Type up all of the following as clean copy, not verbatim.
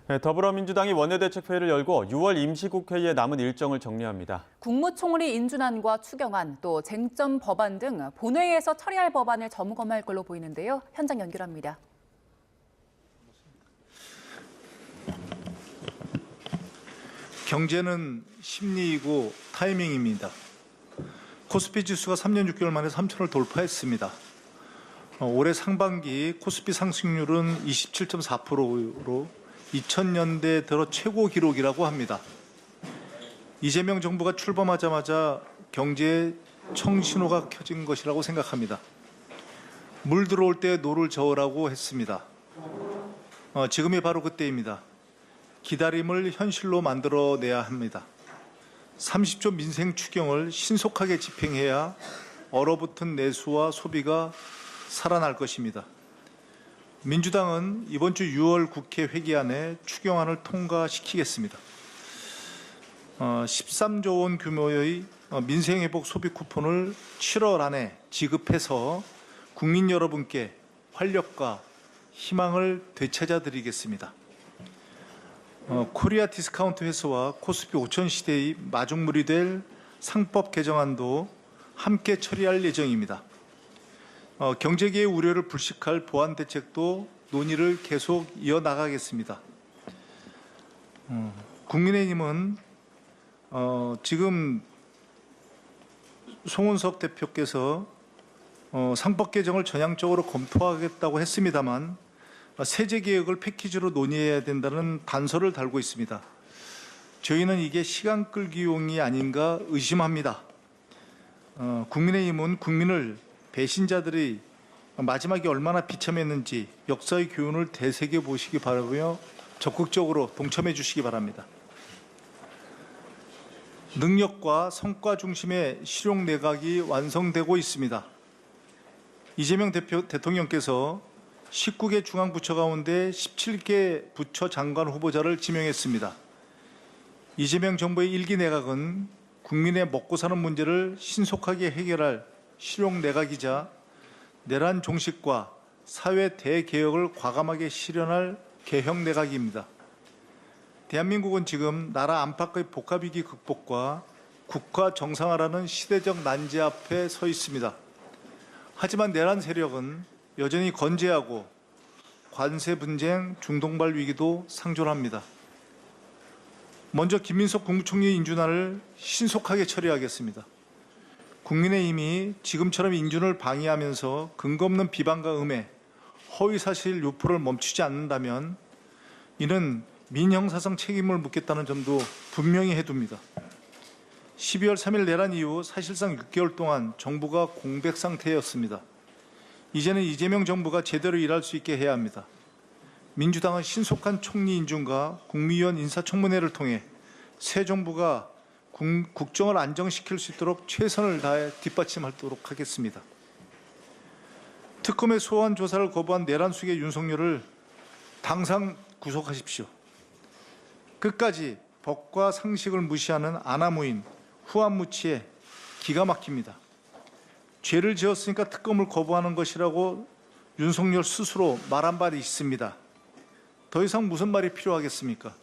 네, 더불어민주당이 원내대책회의를 열고 6월 임시국회의 남은 일정을 정리합니다. 국무총리 인준안과 추경안, 또 쟁점 법안 등 본회의에서 처리할 법안을 점검할 걸로 보이는데요. 현장 연결합니다. 경제는 심리이고 타이밍입니다. 코스피 지수가 3년 6개월 만에 3천을 돌파했습니다. 올해 상반기 코스피 상승률은 27.4%로 2000년대 들어 최고 기록이라고 합니다. 이재명 정부가 출범하자마자 경제에 청신호가 켜진 것이라고 생각합니다. 물 들어올 때 노를 저으라고 했습니다. 지금이 바로 그때입니다. 기다림을 현실로 만들어내야 합니다. 30조 민생 추경을 신속하게 집행해야 얼어붙은 내수와 소비가 살아날 것입니다. 민주당은 이번 주 6월 국회 회기 안에 추경안을 통과시키겠습니다. 13조 원 규모의 민생회복 소비 쿠폰을 7월 안에 지급해서 국민 여러분께 활력과 희망을 되찾아 드리겠습니다. 코리아 디스카운트 회사와 코스피 5000 시대의 마중물이 될 상법 개정안도 함께 처리할 예정입니다. 경제계의 우려를 불식할 보완 대책도 논의를 계속 이어나가겠습니다. 국민의힘은 지금 송은석 대표께서 상법 개정을 전향적으로 검토하겠다고 했습니다만 세제 개혁을 패키지로 논의해야 된다는 단서를 달고 있습니다. 저희는 이게 시간 끌기용이 아닌가 의심합니다. 국민의힘은 국민을 배신자들이 마지막에 얼마나 비참했는지 역사의 교훈을 되새겨 보시기 바라며 적극적으로 동참해 주시기 바랍니다. 능력과 성과 중심의 실용 내각이 완성되고 있습니다. 이재명 대통령께서 19개 중앙부처 가운데 17개 부처 장관 후보자를 지명했습니다. 이재명 정부의 1기 내각은 국민의 먹고 사는 문제를 신속하게 해결할 실용 내각이자 내란 종식과 사회 대개혁을 과감하게 실현할 개혁 내각입니다. 대한민국은 지금 나라 안팎의 복합위기 극복과 국가 정상화라는 시대적 난제 앞에 서 있습니다. 하지만 내란 세력은 여전히 건재하고 관세 분쟁, 중동발 위기도 상존합니다. 먼저 김민석 국무총리 인준안을 신속하게 처리하겠습니다. 국민의힘이 지금처럼 인준을 방해하면서 근거 없는 비방과 음해, 허위사실 유포를 멈추지 않는다면 이는 민형사상 책임을 묻겠다는 점도 분명히 해둡니다. 12월 3일 내란 이후 사실상 6개월 동안 정부가 공백 상태였습니다. 이제는 이재명 정부가 제대로 일할 수 있게 해야 합니다. 민주당은 신속한 총리 인준과 국무위원 인사청문회를 통해 새 정부가 국정을 안정시킬 수 있도록 최선을 다해 뒷받침하도록 하겠습니다. 특검의 소환 조사를 거부한 내란 수괴 윤석열을 당장 구속하십시오. 끝까지 법과 상식을 무시하는 아나무인, 후안무치에 기가 막힙니다. 죄를 지었으니까 특검을 거부하는 것이라고 윤석열 스스로 말한 바이 있습니다. 더 이상 무슨 말이 필요하겠습니까?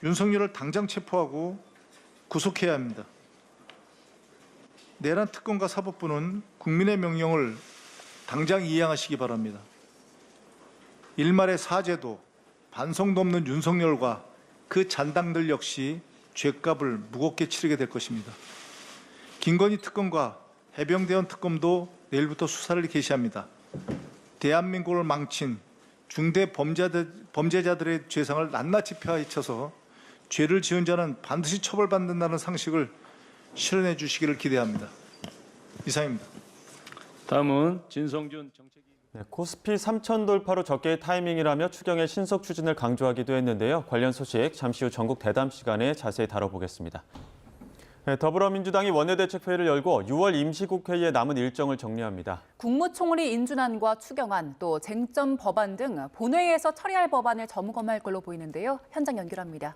윤석열을 당장 체포하고 구속해야 합니다. 내란 특검과 사법부는 국민의 명령을 당장 이행하시기 바랍니다. 일말의 사죄도 반성도 없는 윤석열과 그 잔당들 역시 죗값을 무겁게 치르게 될 것입니다. 김건희 특검과 해병대원 특검도 내일부터 수사를 개시합니다. 대한민국을 망친 중대 범죄자들의 죄상을 낱낱이 파헤쳐서 죄를 지은 자는 반드시 처벌받는다는 상식을 실현해 주시기를 기대합니다. 이상입니다. 다음은 진성준 정책위. 코스피 3천 돌파로 적개의 타이밍이라며 추경의 신속 추진을 강조하기도 했는데요. 관련 소식 잠시 후 전국 대담 시간에 자세히 다뤄보겠습니다. 더불어민주당이 원내대책회의를 열고 6월 임시국회의 남은 일정을 정리합니다. 국무총리 인준안과 추경안, 또 쟁점 법안 등 본회의에서 처리할 법안을 점검할 걸로 보이는데요. 현장 연결합니다.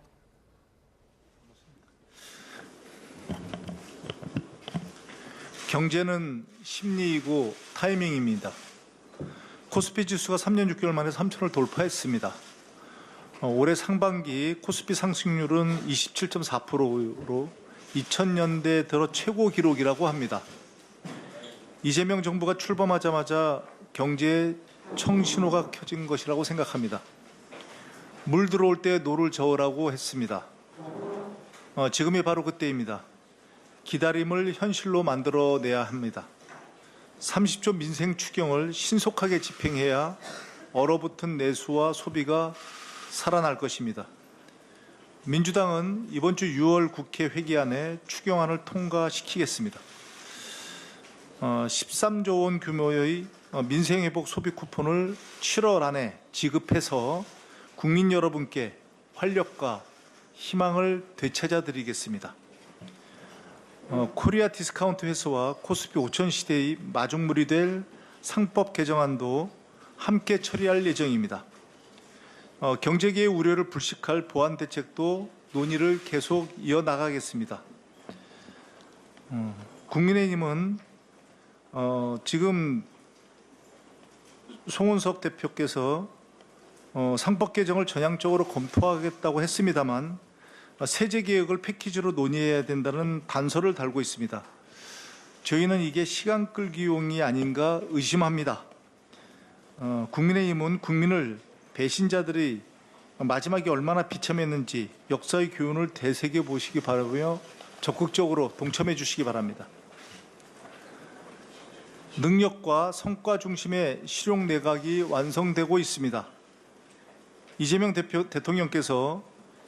경제는 심리이고 타이밍입니다. 코스피 지수가 3년 6개월 만에 3천을 돌파했습니다. 올해 상반기 코스피 상승률은 27.4%로 2000년대 들어 최고 기록이라고 합니다. 이재명 정부가 출범하자마자 경제에 청신호가 켜진 것이라고 생각합니다. 물 들어올 때 노를 저으라고 했습니다. 지금이 바로 그때입니다. 기다림을 현실로 만들어내야 합니다. 30조 민생 추경을 신속하게 집행해야 얼어붙은 내수와 소비가 살아날 것입니다. 민주당은 이번 주 6월 국회 회기안에 추경안을 통과시키겠습니다. 13조 원 규모의 민생회복 소비 쿠폰을 7월 안에 지급해서 국민 여러분께 활력과 희망을 되찾아 드리겠습니다. 코리아 디스카운트 회사와 코스피 5000 시대의 마중물이 될 상법 개정안도 함께 처리할 예정입니다. 경제계의 우려를 불식할 보완 대책도 논의를 계속 이어나가겠습니다. 국민의힘은 지금 송은석 대표께서 상법 개정을 전향적으로 검토하겠다고 했습니다만 세제 개혁을 패키지로 논의해야 된다는 단서를 달고 있습니다. 저희는 이게 시간 끌기용이 아닌가 의심합니다. 국민의힘은 국민을 배신자들이 마지막에 얼마나 비참했는지 역사의 교훈을 되새겨 보시기 바라고요. 적극적으로 동참해 주시기 바랍니다. 능력과 성과 중심의 실용 내각이 완성되고 있습니다. 이재명 대통령께서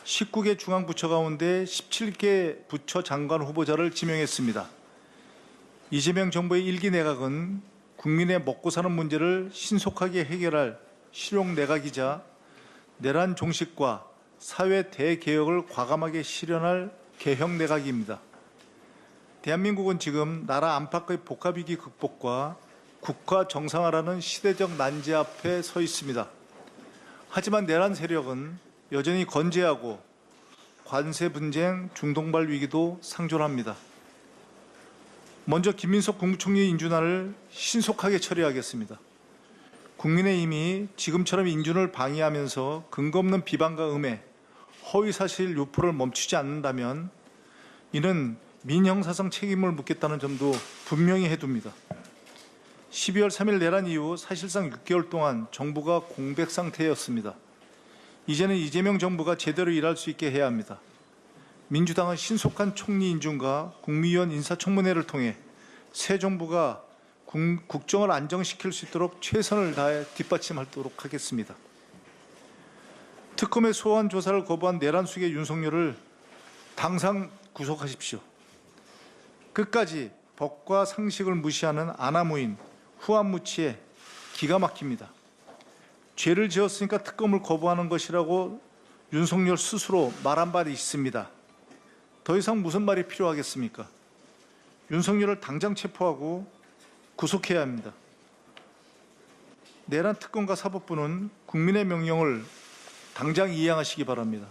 19개 중앙부처 가운데 17개 부처 장관 후보자를 지명했습니다. 이재명 정부의 1기 내각은 국민의 먹고 사는 문제를 신속하게 해결할 실용 내각이자 내란 종식과 사회 대개혁을 과감하게 실현할 개혁 내각입니다. 대한민국은 지금 나라 안팎의 복합위기 극복과 국가 정상화라는 시대적 난제 앞에 서 있습니다. 하지만 내란 세력은 여전히 건재하고 관세 분쟁, 중동발 위기도 상존합니다. 먼저 김민석 국무총리 인준안을 신속하게 처리하겠습니다. 국민의힘이 지금처럼 인준을 방해하면서 근거 없는 비방과 음해, 허위사실 유포를 멈추지 않는다면 이는 민형사상 책임을 묻겠다는 점도 분명히 해둡니다. 12월 3일 내란 이후 사실상 6개월 동안 정부가 공백 상태였습니다. 이제는 이재명 정부가 제대로 일할 수 있게 해야 합니다. 민주당은 신속한 총리 인준과 국무위원 인사청문회를 통해 새 정부가 국정을 안정시킬 수 있도록 최선을 다해 뒷받침하도록 하겠습니다. 특검의 소환 조사를 거부한 내란 수괴 윤석열을 당장 구속하십시오. 끝까지 법과 상식을 무시하는 아나무인, 후안무치에 기가 막힙니다. 죄를 지었으니까 특검을 거부하는 것이라고 윤석열 스스로 말한 바이 있습니다. 더 이상 무슨 말이 필요하겠습니까? 윤석열을 당장 체포하고 구속해야 합니다. 내란 특검과 사법부는 국민의 명령을 당장 이행하시기 바랍니다.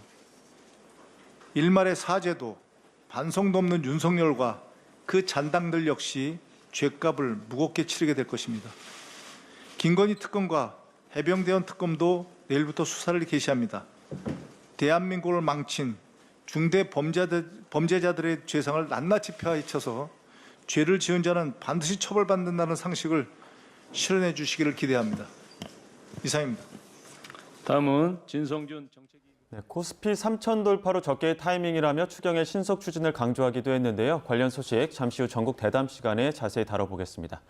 일말의 사죄도 반성도 없는 윤석열과 그 잔당들 역시 죗값을 무겁게 치르게 될 것입니다. 김건희 특검과 해병대원 특검도 내일부터 수사를 개시합니다. 대한민국을 망친 중대 범죄자들의 죄상을 낱낱이 파헤쳐서 죄를 지은 자는 반드시 처벌받는다는 상식을 실현해 주시기를 기대합니다. 이상입니다. 다음은 진성준 정책위. 코스피 3천 돌파로 적개의 타이밍이라며 추경의 신속 추진을 강조하기도 했는데요. 관련 소식 잠시 후 전국 대담 시간에 자세히 다뤄보겠습니다.